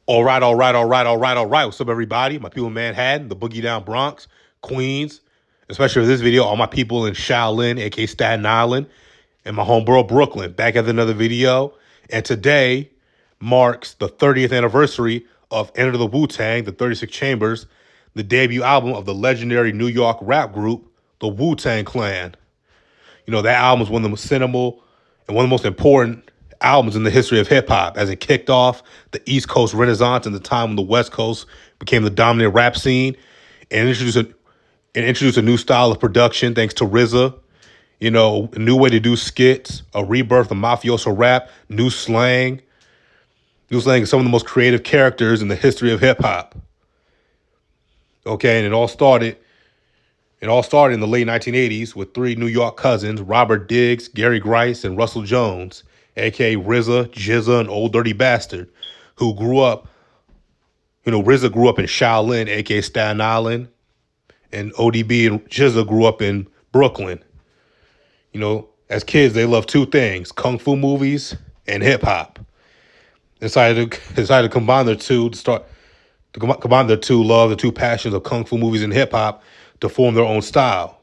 All right. What's up, everybody? My people in Manhattan, the Boogie Down Bronx, Queens, especially for this video, all my people in Shaolin, aka Staten Island, and my homeboro Brooklyn. Back at another video. And today marks the 30th anniversary of Enter the Wu-Tang, the 36 Chambers, the debut album of the legendary New York rap group, the Wu-Tang Clan. You know, that album was one of the most seminal and one of the most important albums in the history of hip hop, as it kicked off the East Coast Renaissance in the time when the West Coast became the dominant rap scene, and introduced a new style of production thanks to RZA. You know, a new way to do skits, a rebirth of mafioso rap, new slang, some of the most creative characters in the history of hip hop. Okay, and it all started in the late 1980s with three New York cousins, Robert Diggs, Gary Grice, and Russell Jones, aka RZA, GZA, and Old Dirty Bastard, who grew up, RZA grew up in Shaolin, aka Staten Island, and ODB and GZA grew up in Brooklyn. You know, as kids, they loved two things: kung fu movies and hip hop. Decided to combine their two combine their two love, the two passions of kung fu movies and hip hop to form their own style.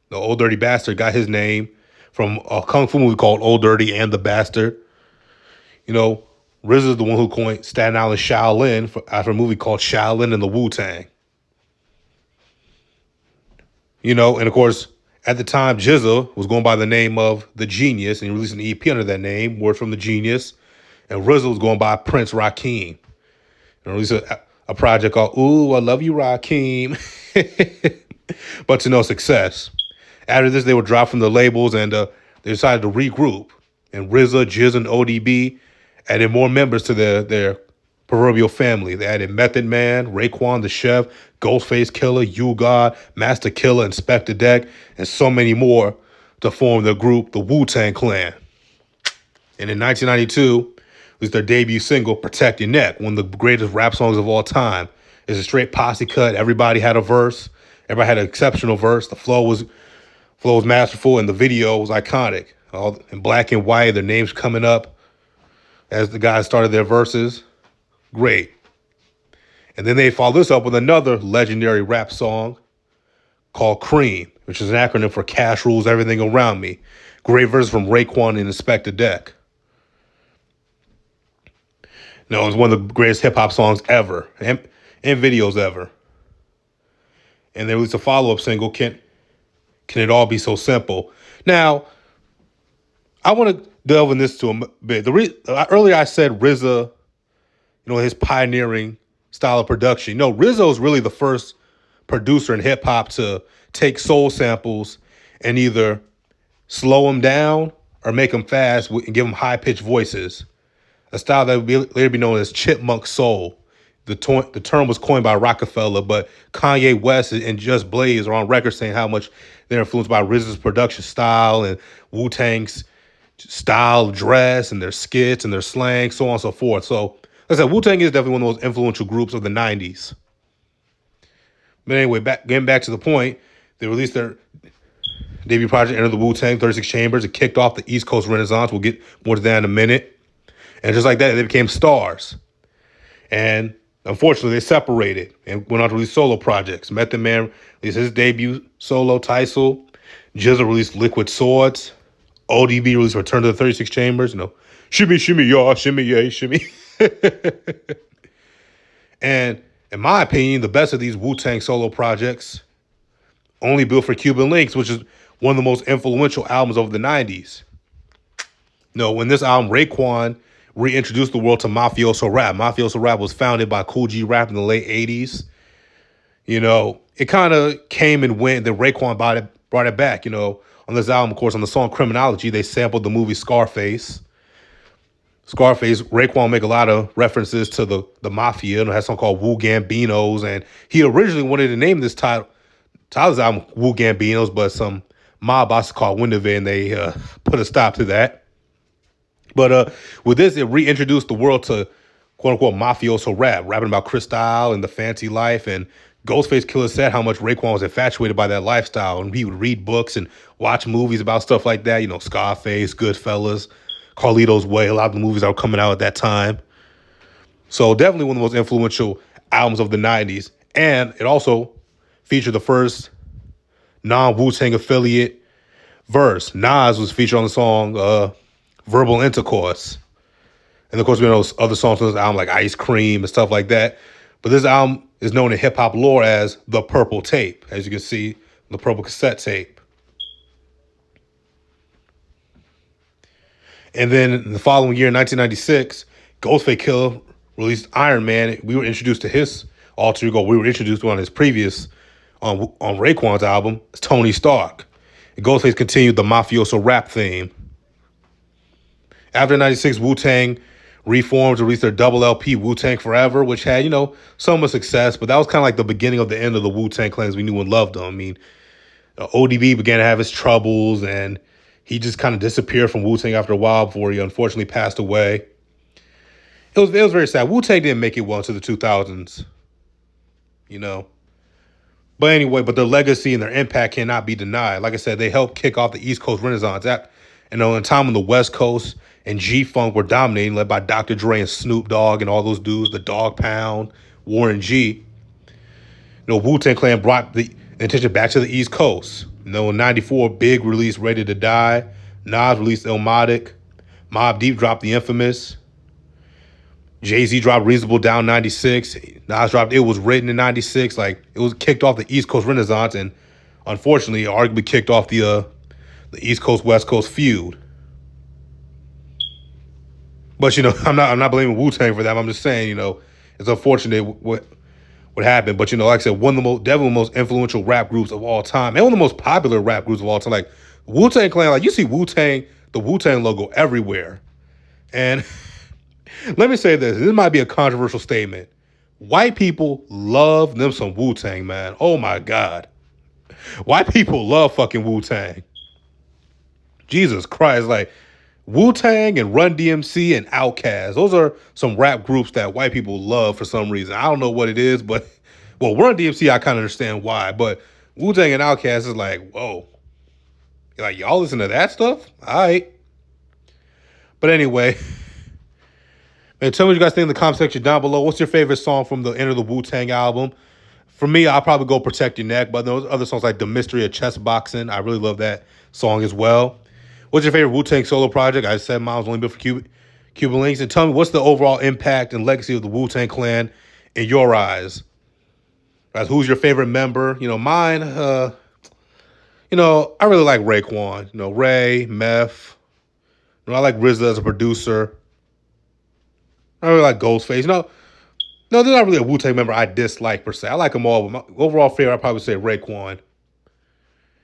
The Old Dirty Bastard got his name from a kung fu movie called Old Dirty and the Bastard. You know, RZA is the one who coined Staten Island Shaolin after a movie called Shaolin and the Wu-Tang. You know, and of course, at the time, GZA was going by the name of The Genius, and he released an EP under that name, Word from the Genius. And RZA was going by Prince Rakeem, and released a project called Ooh, I Love You, Rakeem. But to no success. After this, they were dropped from the labels, and they decided to regroup. And RZA, Jizz, and ODB added more members to their proverbial family. They added Method Man, Raekwon the Chef, Ghostface Killer, You God, Master Killer, Inspector Deck, and so many more to form the group, the Wu-Tang Clan. And in 1992, was their debut single, Protect Your Neck, one of the greatest rap songs of all time. It's a straight posse cut. Everybody had a verse. Everybody had an exceptional verse. The flow was masterful, and the video was iconic. All in black and white, their names coming up as the guys started their verses. Great. And then they followed this up with another legendary rap song called Cream, which is an acronym for Cash Rules Everything Around Me. Great verses from Raekwon and Inspector Deck. No, it's one of the greatest hip hop songs ever and videos ever. And they released a follow up single, Can It All Be So Simple? Now, I want to delve in this to a bit. Earlier I said RZA, his pioneering style of production. RZA is really the first producer in hip hop to take soul samples and either slow them down or make them fast and give them high pitched voices. A style that would later be known as chipmunk soul. The term was coined by Rockefeller, but Kanye West and Just Blaze are on record saying how much they're influenced by RZA's production style and Wu-Tang's style of dress and their skits and their slang, so on and so forth. So, like I said, Wu-Tang is definitely one of the most influential groups of the 90s. But anyway, getting back to the point, they released their debut project, Enter the Wu-Tang, 36 Chambers. It kicked off the East Coast Renaissance. We'll get more to that in a minute. And just like that, they became stars. And unfortunately, they separated and went on to release solo projects. Method Man released his debut solo, Title. GZA released Liquid Swords. ODB released Return to the 36 Chambers. Shimmy, shimmy, y'all, shimmy, yay, shimmy. And in my opinion, the best of these Wu-Tang solo projects, Only Built for Cuban Links, which is one of the most influential albums of the 90s. When this album, Raekwon reintroduced the world to mafioso rap. Mafioso rap was founded by Cool G Rap in the late 80s. It kind of came and went. Then Raekwon brought it back. On this album, of course, on the song Criminology, they sampled the movie Scarface. Raekwon make a lot of references to the mafia. It has a song called Wu Gambinos, and he originally wanted to name this title of the album Wu Gambinos, but some mob bosses called Windover, and they put a stop to that. But with this, it reintroduced the world to quote-unquote mafioso rap, rapping about Cristal and the fancy life. And Ghostface Killer said how much Raekwon was infatuated by that lifestyle. And he would read books and watch movies about stuff like that. Scarface, Goodfellas, Carlito's Way, a lot of the movies that were coming out at that time. So definitely one of the most influential albums of the 90s. And it also featured the first non-Wu-Tang affiliate verse. Nas was featured on the song Verbal Intercourse. And of course, we know other songs on this album like Ice Cream and stuff like that. But this album is known in hip hop lore as the Purple Tape, as you can see, the Purple Cassette Tape. And then in the following year, 1996, Ghostface Killah released Iron Man. We were introduced to his alter ego. We were introduced to on his previous, on Raekwon's album, Tony Stark. And Ghostface continued the mafioso rap theme. After 96, Wu-Tang reformed to release their double LP, Wu-Tang Forever, which had, some success, but that was kind of like the beginning of the end of the Wu-Tang Clan as we knew and loved them. I mean, ODB began to have his troubles, and he just kind of disappeared from Wu-Tang after a while before he unfortunately passed away. It was very sad. Wu-Tang didn't make it well into the 2000s, But anyway, but their legacy and their impact cannot be denied. Like I said, they helped kick off the East Coast Renaissance. In a time when the West Coast and G-Funk were dominating, led by Dr. Dre and Snoop Dogg and all those dudes, the Dog Pound, Warren G. Wu-Tang Clan brought the attention back to the East Coast. In 94, Big released Ready to Die. Nas released Illmatic. Mobb Deep dropped The Infamous. Jay-Z dropped Reasonable Doubt 96. Nas dropped It Was Written in 96. Like, it was kicked off the East Coast Renaissance, and unfortunately, arguably kicked off the East Coast West Coast feud. But I'm not blaming Wu-Tang for that. I'm just saying, it's unfortunate what happened. But like I said, one of the definitely most influential rap groups of all time, and one of the most popular rap groups of all time. Like Wu-Tang Clan, like you see the Wu-Tang logo everywhere. And let me say this might be a controversial statement. White people love them some Wu-Tang, man. Oh my God. White people love fucking Wu-Tang. Jesus Christ, like Wu-Tang and Run DMC and Outkast. Those are some rap groups that white people love for some reason. I don't know what it is, but Run DMC, I kind of understand why. But Wu-Tang and Outkast is like, whoa. Like, y'all listen to that stuff? All right. But anyway, man, tell me what you guys think in the comment section down below. What's your favorite song from the end of the Wu-Tang album? For me, I'll probably go Protect Your Neck, but those other songs like The Mystery of Chess Boxing, I really love that song as well. What's your favorite Wu-Tang solo project? I said mine was only built for Cuban Links. And tell me, what's the overall impact and legacy of the Wu-Tang Clan in your eyes? Guys, who's your favorite member? Mine, I really like Raekwon. Ray, Meth. I like RZA as a producer. I really like Ghostface. No, they're not really a Wu-Tang member I dislike per se. I like them all, but my overall favorite, I'd probably say Raekwon.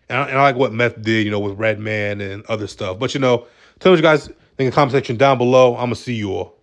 And I like what Meth did, with Redman and other stuff. But, tell me what you guys think in the comment section down below. I'm going to see you all.